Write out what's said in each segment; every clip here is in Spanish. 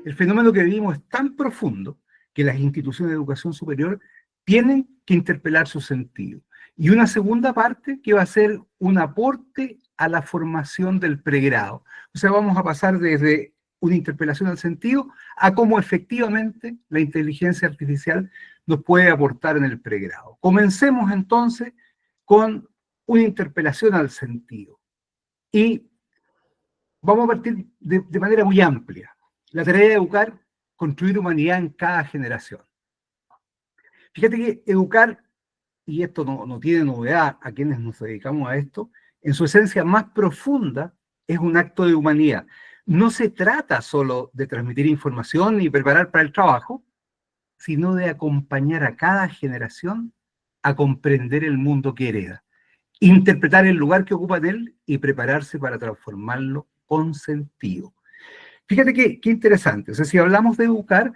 el fenómeno que vivimos es tan profundo que las instituciones de educación superior tienen que interpelar su sentido. Y una segunda parte que va a ser un aporte a la formación del pregrado. O sea, vamos a pasar desde una interpelación al sentido a cómo efectivamente la inteligencia artificial nos puede aportar en el pregrado. Comencemos entonces con una interpelación al sentido. Y vamos a partir de manera muy amplia. La tarea de educar, construir humanidad en cada generación. Fíjate que educar, y esto no tiene novedad a quienes nos dedicamos a esto, en su esencia más profunda es un acto de humanidad. No se trata solo de transmitir información y preparar para el trabajo, sino de acompañar a cada generación a comprender el mundo que hereda, interpretar el lugar que ocupa en él y prepararse para transformarlo con sentido. Fíjate qué interesante. O sea, si hablamos de educar,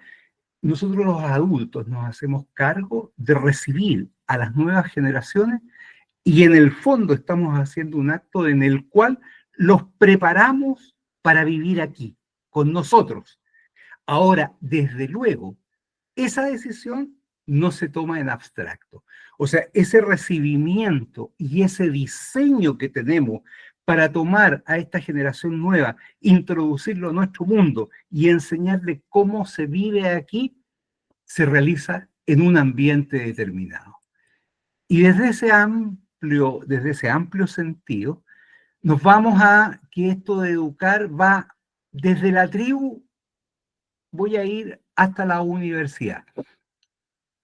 nosotros los adultos nos hacemos cargo de recibir a las nuevas generaciones y en el fondo estamos haciendo un acto en el cual los preparamos para vivir aquí, con nosotros. Ahora, desde luego, esa decisión no se toma en abstracto. O sea, ese recibimiento y ese diseño que tenemos para tomar a esta generación nueva, introducirlo a nuestro mundo y enseñarle cómo se vive aquí, se realiza en un ambiente determinado. Y desde ese amplio sentido, nos vamos a que esto de educar va desde la tribu, voy a ir hasta la universidad.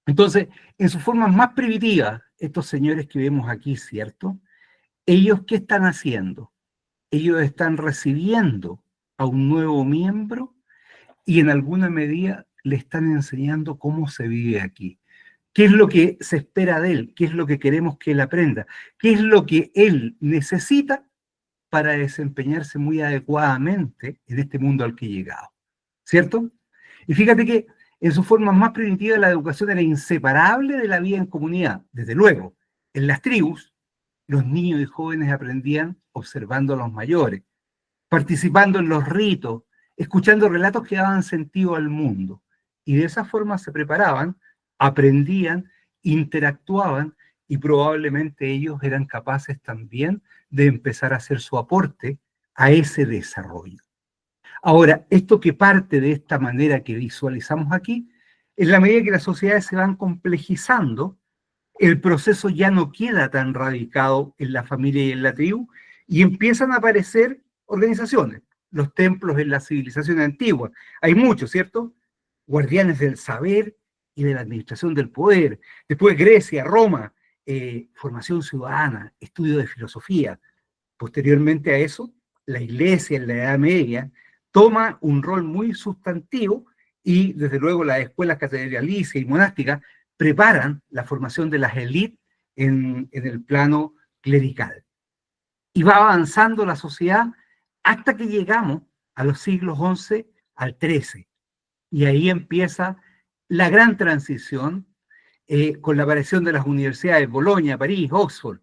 Entonces, en sus formas más primitivas, estos señores que vemos aquí, ¿cierto? ¿Ellos qué están haciendo? Ellos están recibiendo a un nuevo miembro y en alguna medida le están enseñando cómo se vive aquí. ¿Qué es lo que se espera de él? ¿Qué es lo que queremos que él aprenda? ¿Qué es lo que él necesita para desempeñarse muy adecuadamente en este mundo al que he llegado? ¿Cierto? Y fíjate que en su forma más primitiva la educación era inseparable de la vida en comunidad. Desde luego, en las tribus, los niños y jóvenes aprendían observando a los mayores, participando en los ritos, escuchando relatos que daban sentido al mundo. Y de esa forma se preparaban, aprendían, interactuaban y probablemente ellos eran capaces también de empezar a hacer su aporte a ese desarrollo. Ahora, esto que parte de esta manera que visualizamos aquí, en la medida que las sociedades se van complejizando, el proceso ya no queda tan radicado en la familia y en la tribu, y empiezan a aparecer organizaciones, los templos en la civilización antigua. Hay muchos, ¿cierto? Guardianes del saber y de la administración del poder. Después Grecia, Roma, formación ciudadana, estudio de filosofía. Posteriormente a eso, la iglesia en la Edad Media toma un rol muy sustantivo y desde luego las escuelas catedralicias y monásticas preparan la formación de las élites en el plano clerical. Y va avanzando la sociedad hasta que llegamos a los siglos XI al XIII. Y ahí empieza la gran transición con la aparición de las universidades, Bolonia, París, Oxford.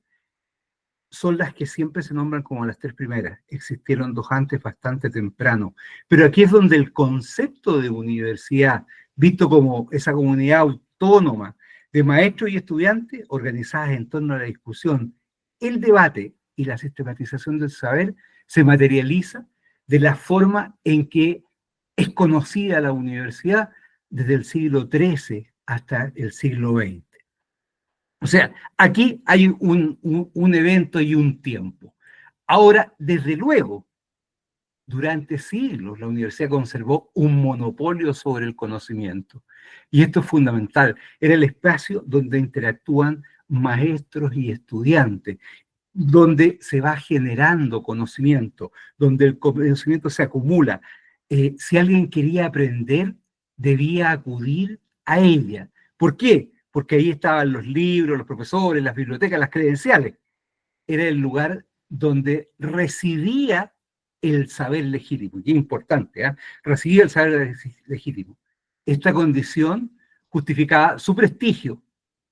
Son las que siempre se nombran como las tres primeras. Existieron dos antes bastante temprano. Pero aquí es donde el concepto de universidad, visto como esa comunidad autónoma de maestros y estudiantes organizadas en torno a la discusión, el debate y la sistematización del saber, se materializa de la forma en que es conocida la universidad desde el siglo XIII hasta el siglo XX. O sea, aquí hay un evento y un tiempo. Ahora, desde luego, durante siglos la universidad conservó un monopolio sobre el conocimiento. Y esto es fundamental. Era el espacio donde interactúan maestros y estudiantes, donde se va generando conocimiento, donde el conocimiento se acumula. Si alguien quería aprender, debía acudir a ella. ¿Por qué? Porque ahí estaban los libros, los profesores, las bibliotecas, las credenciales. Era el lugar donde residía el saber legítimo. Y es importante, ¿eh? Residía el saber legítimo. Esta condición justificaba su prestigio,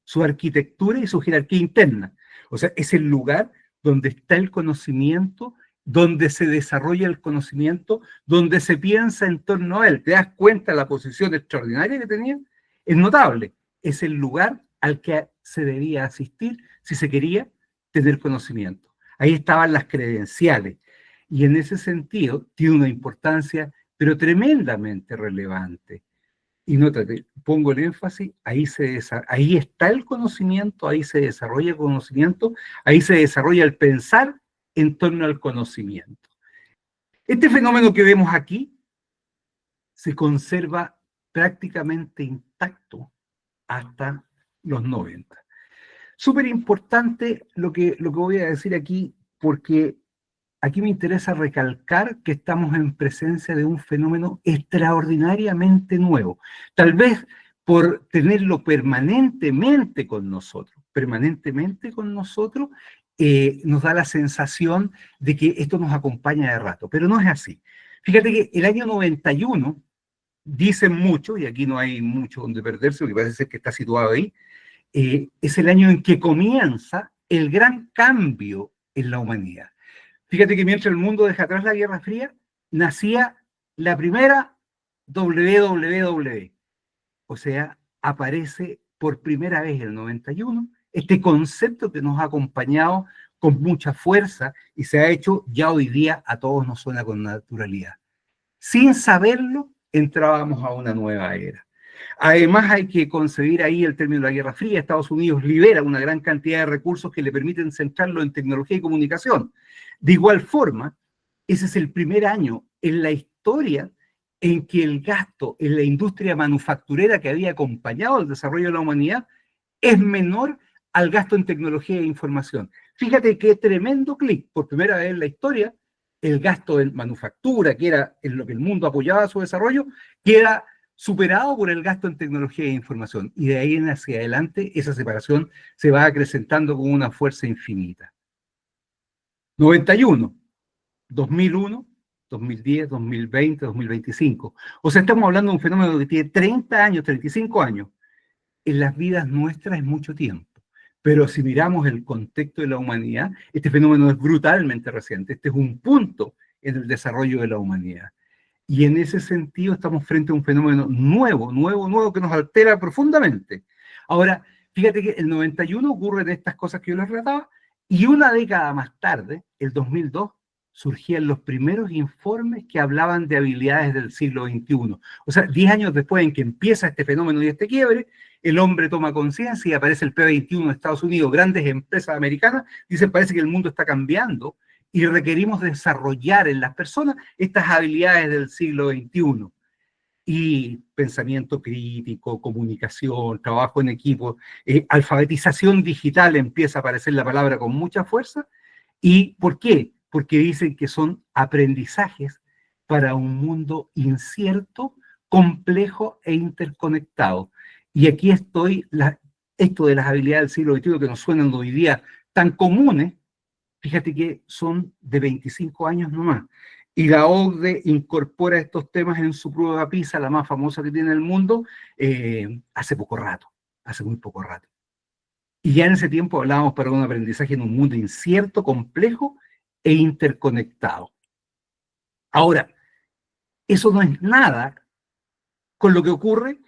su arquitectura y su jerarquía interna. O sea, es el lugar donde está el conocimiento donde se desarrolla el conocimiento, donde se piensa en torno a él. ¿Te das cuenta la posición extraordinaria que tenía? Es notable. Es el lugar al que se debía asistir si se quería tener conocimiento. Ahí estaban las credenciales. Y en ese sentido tiene una importancia, pero tremendamente relevante. Y nótate, pongo el énfasis, ahí está el conocimiento, ahí se desarrolla el conocimiento, ahí se desarrolla el pensar en torno al conocimiento. Este fenómeno que vemos aquí se conserva prácticamente intacto hasta los 90. Súper importante lo que voy a decir aquí, porque aquí me interesa recalcar que estamos en presencia de un fenómeno extraordinariamente nuevo. Tal vez por tenerlo permanentemente con nosotros, nos da la sensación de que esto nos acompaña de rato, pero no es así. Fíjate que el año 91, dicen mucho, y aquí no hay mucho donde perderse, porque parece ser que está situado ahí, es el año en que comienza el gran cambio en la humanidad. Fíjate que mientras el mundo deja atrás la Guerra Fría, nacía la primera WWW. O sea, aparece por primera vez en el 91 este concepto que nos ha acompañado con mucha fuerza y se ha hecho ya hoy día a todos nos suena con naturalidad. Sin saberlo, entrábamos a una nueva era. Además, hay que concebir ahí el término de la Guerra Fría. Estados Unidos libera una gran cantidad de recursos que le permiten centrarlo en tecnología y comunicación. De igual forma, ese es el primer año en la historia en que el gasto en la industria manufacturera que había acompañado el desarrollo de la humanidad es menor al gasto en tecnología e información. Fíjate qué tremendo clic. Por primera vez en la historia, el gasto en manufactura, que era en lo que el mundo apoyaba su desarrollo, queda superado por el gasto en tecnología e información. Y de ahí en hacia adelante, esa separación se va acrecentando con una fuerza infinita. 91, 2001, 2010, 2020, 2025. O sea, estamos hablando de un fenómeno que tiene 30 años, 35 años. En las vidas nuestras es mucho tiempo. Pero si miramos el contexto de la humanidad, este fenómeno es brutalmente reciente. Este es un punto en el desarrollo de la humanidad. Y en ese sentido estamos frente a un fenómeno nuevo, que nos altera profundamente. Ahora, fíjate que el 91 ocurren estas cosas que yo les relataba, y una década más tarde, el 2002, surgían los primeros informes que hablaban de habilidades del siglo XXI. O sea, 10 años después en que empieza este fenómeno y este quiebre, el hombre toma conciencia y aparece el P21 en Estados Unidos, grandes empresas americanas, dicen, parece que el mundo está cambiando, y requerimos desarrollar en las personas estas habilidades del siglo XXI. Y pensamiento crítico, comunicación, trabajo en equipo, alfabetización digital, empieza a aparecer la palabra con mucha fuerza. ¿Y por qué? Porque dicen que son aprendizajes para un mundo incierto, complejo e interconectado. Y aquí esto de las habilidades del siglo XXI que nos suenan hoy día tan comunes, fíjate que son de 25 años nomás. Y la OCDE incorpora estos temas en su prueba PISA, la más famosa que tiene el mundo, hace muy poco rato. Y ya en ese tiempo hablábamos para un aprendizaje en un mundo incierto, complejo e interconectado. Ahora, eso no es nada con lo que ocurre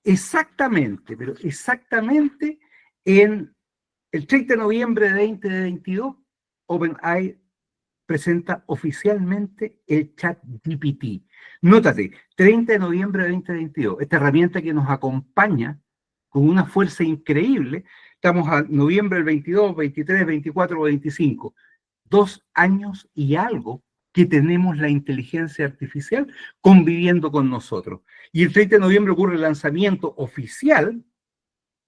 exactamente, pero exactamente en el 30 de noviembre de 2022, OpenAI presenta oficialmente el ChatGPT. Nótate, 30 de noviembre de 2022, esta herramienta que nos acompaña con una fuerza increíble. Estamos a noviembre del 22, 23, 24, 25. 2 años y algo que tenemos la inteligencia artificial conviviendo con nosotros. Y el 30 de noviembre ocurre el lanzamiento oficial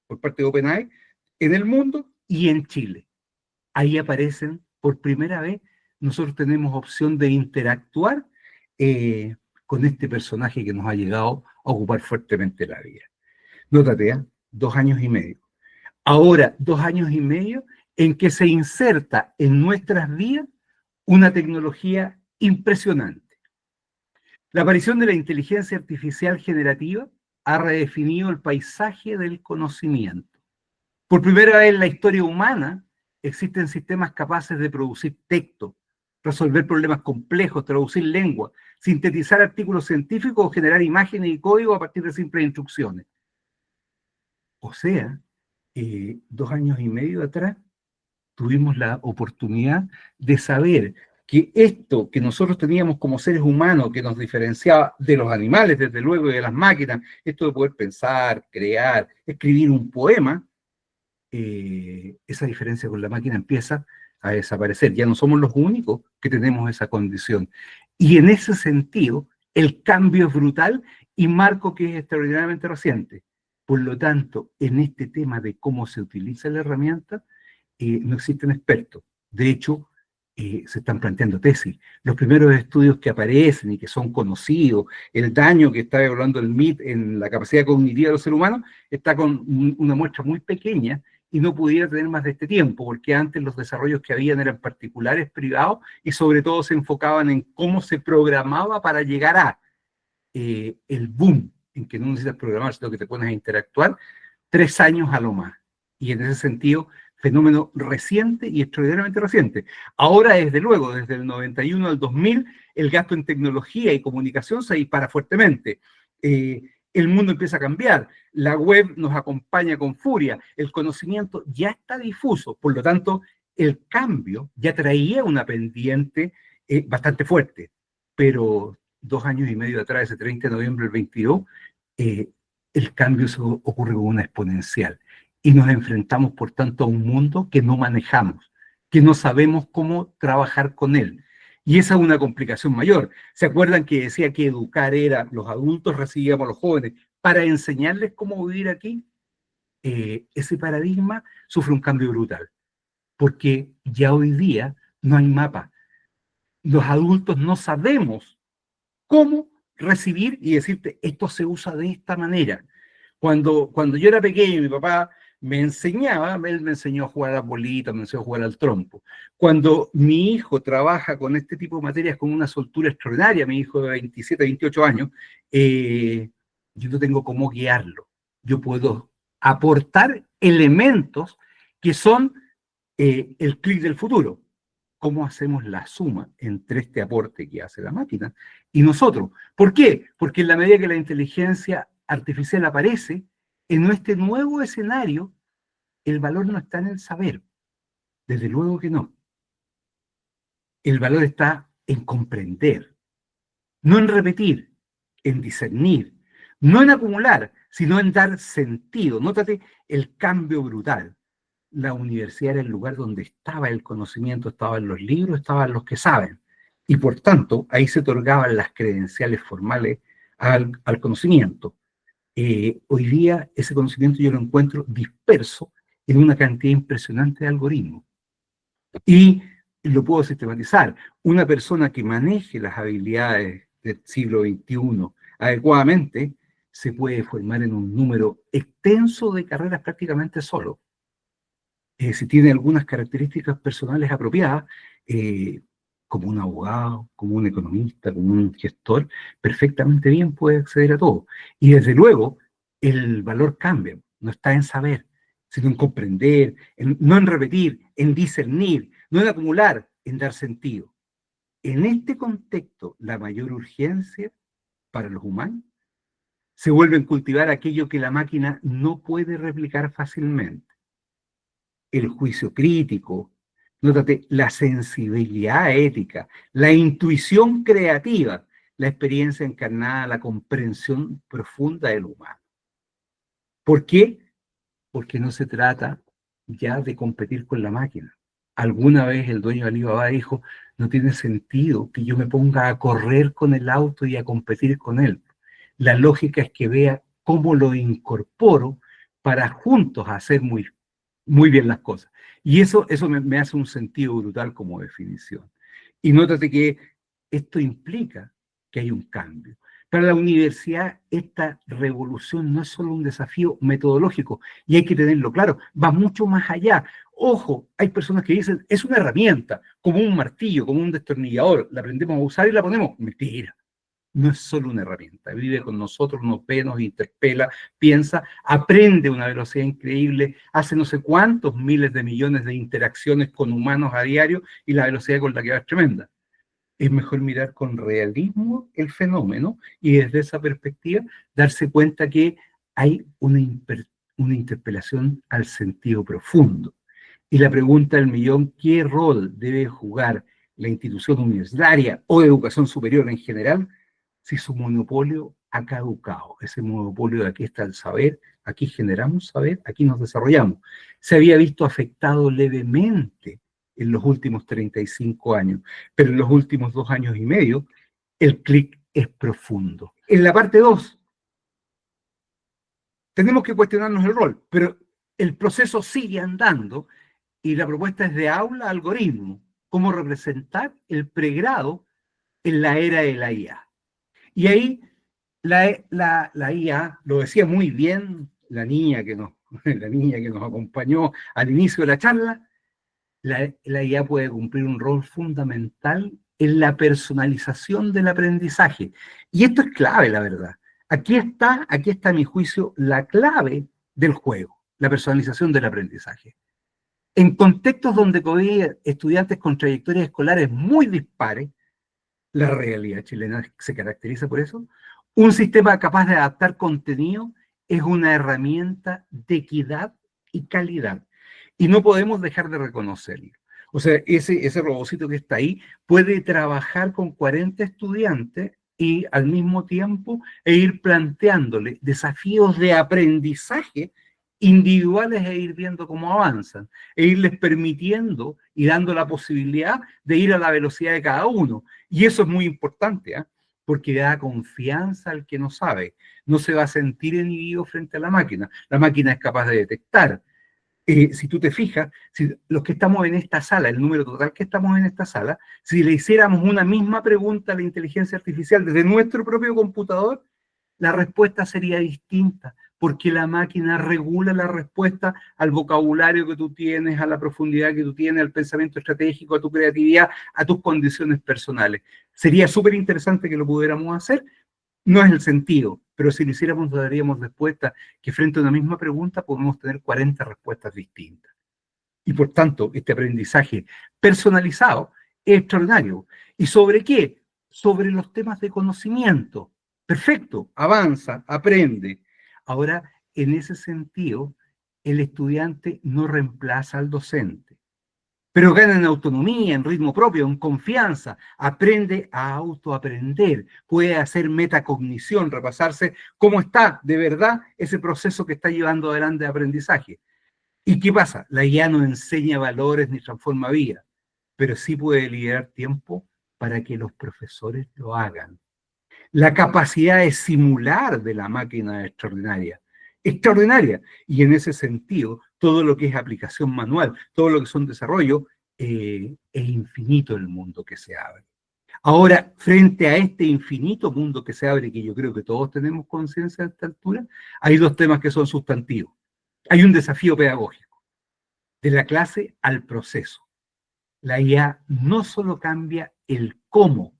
por parte de OpenAI en el mundo y en Chile. Ahí aparecen por primera vez, nosotros tenemos opción de interactuar con este personaje que nos ha llegado a ocupar fuertemente la vida. Nótate, ¿eh? 2 años y medio. Ahora, 2 años y medio en que se inserta en nuestras vidas una tecnología impresionante. La aparición de la inteligencia artificial generativa ha redefinido el paisaje del conocimiento. Por primera vez en la historia humana existen sistemas capaces de producir texto, resolver problemas complejos, traducir lengua, sintetizar artículos científicos o generar imágenes y código a partir de simples instrucciones. O sea, 2 años y medio atrás tuvimos la oportunidad de saber que esto que nosotros teníamos como seres humanos, que nos diferenciaba de los animales, desde luego, y de las máquinas, esto de poder pensar, crear, escribir un poema, esa diferencia con la máquina empieza a desaparecer. Ya no somos los únicos que tenemos esa condición. Y en ese sentido, el cambio es brutal y marco que es extraordinariamente reciente. Por lo tanto, en este tema de cómo se utiliza la herramienta, no existen expertos. De hecho, se están planteando tesis. Los primeros estudios que aparecen y que son conocidos, el daño que está evaluando el MIT en la capacidad cognitiva de los seres humanos, está con una muestra muy pequeña y no pudiera tener más de este tiempo, porque antes los desarrollos que habían eran particulares, privados, y sobre todo se enfocaban en cómo se programaba para llegar a el boom, en que no necesitas programar, sino que te pones a interactuar, 3 años a lo más. Y en ese sentido, fenómeno reciente y extraordinariamente reciente. Ahora, desde luego, desde el 91 al 2000, el gasto en tecnología y comunicación se dispara fuertemente. El mundo empieza a cambiar, la web nos acompaña con furia, el conocimiento ya está difuso, por lo tanto, el cambio ya traía una pendiente bastante fuerte, pero 2 años y medio atrás, ese 30 de noviembre del 22, el cambio ocurre con una exponencial y nos enfrentamos, por tanto, a un mundo que no manejamos, que no sabemos cómo trabajar con él. Y esa es una complicación mayor. ¿Se acuerdan que decía que educar era, los adultos recibíamos a los jóvenes para enseñarles cómo vivir aquí? Ese paradigma sufre un cambio brutal, porque ya hoy día no hay mapa. Los adultos no sabemos cómo recibir y decirte, esto se usa de esta manera. Cuando yo era pequeño, mi papá me enseñaba, él me enseñó a jugar a la bolita, me enseñó a jugar al trompo. Cuando mi hijo trabaja con este tipo de materias con una soltura extraordinaria, mi hijo de 27, 28 años, yo no tengo cómo guiarlo. Yo puedo aportar elementos que son el clic del futuro. ¿Cómo hacemos la suma entre este aporte que hace la máquina y nosotros? ¿Por qué? Porque en la medida que la inteligencia artificial aparece, en este nuevo escenario, el valor no está en el saber. Desde luego que no. El valor está en comprender, no en repetir, en discernir, no en acumular, sino en dar sentido. Nótate el cambio brutal. La universidad era el lugar donde estaba el conocimiento, estaban los libros, estaban los que saben. Y por tanto, ahí se otorgaban las credenciales formales al conocimiento. Hoy día ese conocimiento yo lo encuentro disperso en una cantidad impresionante de algoritmos. Y lo puedo sistematizar. Una persona que maneje las habilidades del siglo XXI adecuadamente se puede formar en un número extenso de carreras prácticamente solo. Si tiene algunas características personales apropiadas, como un abogado, como un economista, como un gestor, perfectamente bien puede acceder a todo. Y desde luego, el valor cambia, no está en saber, sino en comprender, no en repetir, en discernir, no en acumular, en dar sentido. En este contexto, la mayor urgencia para los humanos se vuelve en cultivar aquello que la máquina no puede replicar fácilmente. El juicio crítico, nótate, la sensibilidad ética, la intuición creativa, la experiencia encarnada, la comprensión profunda del humano. ¿Por qué? Porque no se trata ya de competir con la máquina. Alguna vez el dueño de Alibaba dijo, no tiene sentido que yo me ponga a correr con el auto y a competir con él. La lógica es que vea cómo lo incorporo para juntos hacer muy bien las cosas. Y eso me hace un sentido brutal como definición. Y nótate que esto implica que hay un cambio. Para la universidad, esta revolución no es solo un desafío metodológico, y hay que tenerlo claro, va mucho más allá. Ojo, hay personas que dicen, es una herramienta, como un martillo, como un destornillador, la aprendemos a usar y la ponemos. Mentira. No es solo una herramienta, vive con nosotros, nos ve, nos interpela, piensa, aprende a una velocidad increíble, hace no sé cuántos miles de millones de interacciones con humanos a diario y la velocidad con la que va es tremenda. Es mejor mirar con realismo el fenómeno y desde esa perspectiva darse cuenta que hay una interpelación al sentido profundo. Y la pregunta del millón, ¿qué rol debe jugar la institución universitaria o de educación superior en general si su monopolio ha caducado? Ese monopolio de aquí está el saber, aquí generamos saber, aquí nos desarrollamos. Se había visto afectado levemente en los últimos 35 años, pero en los últimos 2 años y medio el clic es profundo. En la parte 2, tenemos que cuestionarnos el rol, pero el proceso sigue andando y la propuesta es de aula a algoritmo, cómo representar el pregrado en la era de la IA. Y ahí la IA, lo decía muy bien la niña que nos acompañó al inicio de la charla, la IA puede cumplir un rol fundamental en la personalización del aprendizaje. Y esto es clave, la verdad. Aquí está, a mi juicio, la clave del juego, la personalización del aprendizaje. En contextos donde había estudiantes con trayectorias escolares muy dispares, la realidad chilena se caracteriza por eso, un sistema capaz de adaptar contenido es una herramienta de equidad y calidad. Y no podemos dejar de reconocerlo. O sea, ese robocito que está ahí puede trabajar con 40 estudiantes y al mismo tiempo ir planteándole desafíos de aprendizaje individuales e ir viendo cómo avanzan, e irles permitiendo y dando la posibilidad de ir a la velocidad de cada uno. Y eso es muy importante, ¿eh? Porque da confianza al que no sabe. No se va a sentir inhibido frente a la máquina. La máquina es capaz de detectar. Si tú te fijas, si los que estamos en esta sala, el número total que estamos en esta sala, si le hiciéramos una misma pregunta a la inteligencia artificial desde nuestro propio computador, la respuesta sería distinta, porque la máquina regula la respuesta al vocabulario que tú tienes, a la profundidad que tú tienes, al pensamiento estratégico, a tu creatividad, a tus condiciones personales. Sería súper interesante que lo pudiéramos hacer. No es el sentido, pero si lo hiciéramos nos daríamos respuesta que frente a una misma pregunta podemos tener 40 respuestas distintas. Y por tanto, este aprendizaje personalizado es extraordinario. ¿Y sobre qué? Sobre los temas de conocimiento. Perfecto, avanza, aprende. Ahora, en ese sentido, el estudiante no reemplaza al docente, pero gana en autonomía, en ritmo propio, en confianza, aprende a autoaprender, puede hacer metacognición, repasarse cómo está de verdad ese proceso que está llevando adelante de aprendizaje. ¿Y qué pasa? La IA no enseña valores ni transforma vida, pero sí puede liberar tiempo para que los profesores lo hagan. La capacidad de simular de la máquina es extraordinaria, extraordinaria. Y en ese sentido, todo lo que es aplicación manual, todo lo que son desarrollo, es infinito el mundo que se abre. Ahora, frente a este infinito mundo que se abre, que yo creo que todos tenemos conciencia a esta altura, hay dos temas que son sustantivos. Hay un desafío pedagógico, de la clase al proceso. La IA no solo cambia el cómo,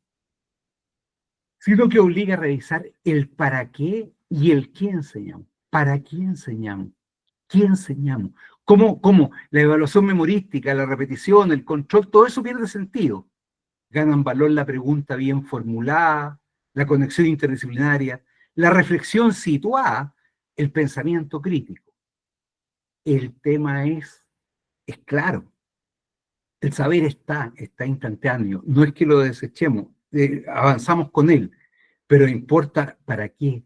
sino que obliga a revisar el para qué y el qué enseñamos. ¿Para qué enseñamos? ¿Qué enseñamos? ¿Cómo? La evaluación memorística, la repetición, el control, todo eso pierde sentido. Ganan valor la pregunta bien formulada, la conexión interdisciplinaria, la reflexión situada, el pensamiento crítico. El tema es claro. El saber está instantáneo. No es que lo desechemos, avanzamos con él, pero importa para qué.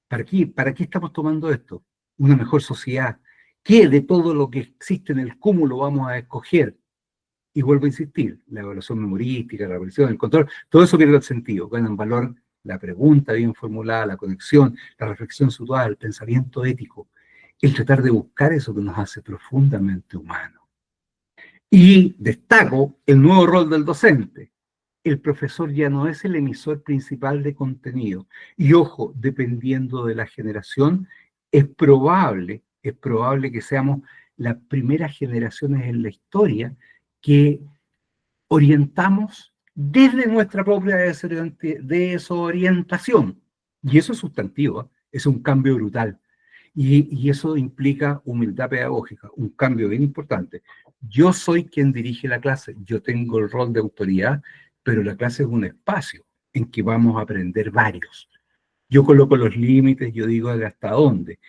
¿Para qué estamos tomando esto? Una mejor sociedad. ¿Qué de todo lo que existe en el cúmulo vamos a escoger? Y vuelvo a insistir, la evaluación memorística, la revisión, el control, todo eso pierde el sentido. Gana en valor la pregunta bien formulada, la conexión, la reflexión situada, el pensamiento ético, el tratar de buscar eso que nos hace profundamente humanos. Y destaco el nuevo rol del docente. El profesor ya no es el emisor principal de contenido. Y ojo, dependiendo de la generación, es probable que seamos las primeras generaciones en la historia que orientamos desde nuestra propia desorientación. Y eso es sustantivo, ¿eh? Es un cambio brutal. Y eso implica humildad pedagógica, un cambio bien importante. Yo soy quien dirige la clase, yo tengo el rol de autoridad, pero la clase es un espacio en que vamos a aprender varios. Yo coloco los límites, yo digo hasta dónde,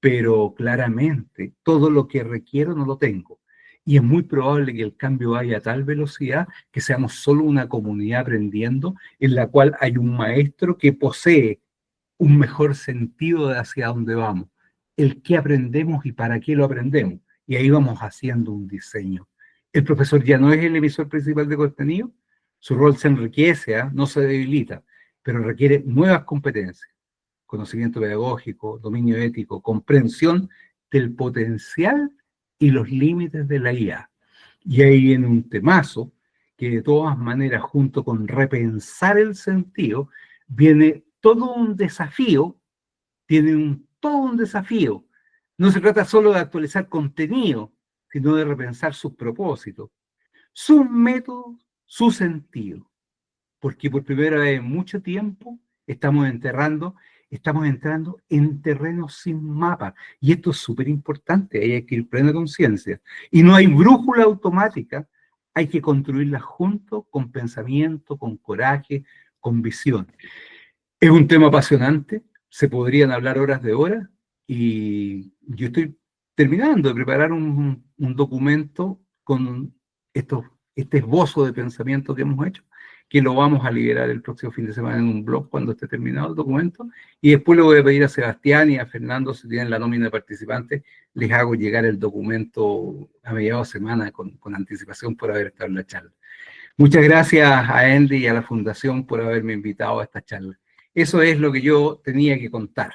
pero claramente todo lo que requiero no lo tengo. Y es muy probable que el cambio vaya a tal velocidad que seamos solo una comunidad aprendiendo en la cual hay un maestro que posee un mejor sentido de hacia dónde vamos, el qué aprendemos y para qué lo aprendemos. Y ahí vamos haciendo un diseño. El profesor ya no es el emisor principal de contenido, su rol se enriquece, no se debilita, pero requiere nuevas competencias, conocimiento pedagógico, dominio ético, comprensión del potencial y los límites de la IA. Y ahí viene un temazo que de todas maneras, junto con repensar el sentido, viene todo un desafío, todo un desafío. No se trata solo de actualizar contenido, sino de repensar sus propósitos, sus métodos, su sentido. Porque por primera vez en mucho tiempo estamos entrando en terrenos sin mapa. Y esto es súper importante, ahí hay que ir plena conciencia. Y no hay brújula automática, hay que construirla juntos, con pensamiento, con coraje, con visión. Es un tema apasionante, se podrían hablar horas de horas, y yo estoy terminando de preparar un documento con este esbozo de pensamiento que hemos hecho, que lo vamos a liberar el próximo fin de semana en un blog cuando esté terminado el documento, y después le voy a pedir a Sebastián y a Fernando, si tienen la nómina de participantes, les hago llegar el documento a mediados de semana con anticipación por haber estado en la charla. Muchas gracias a Andy y a la Fundación por haberme invitado a esta charla. Eso es lo que yo tenía que contar.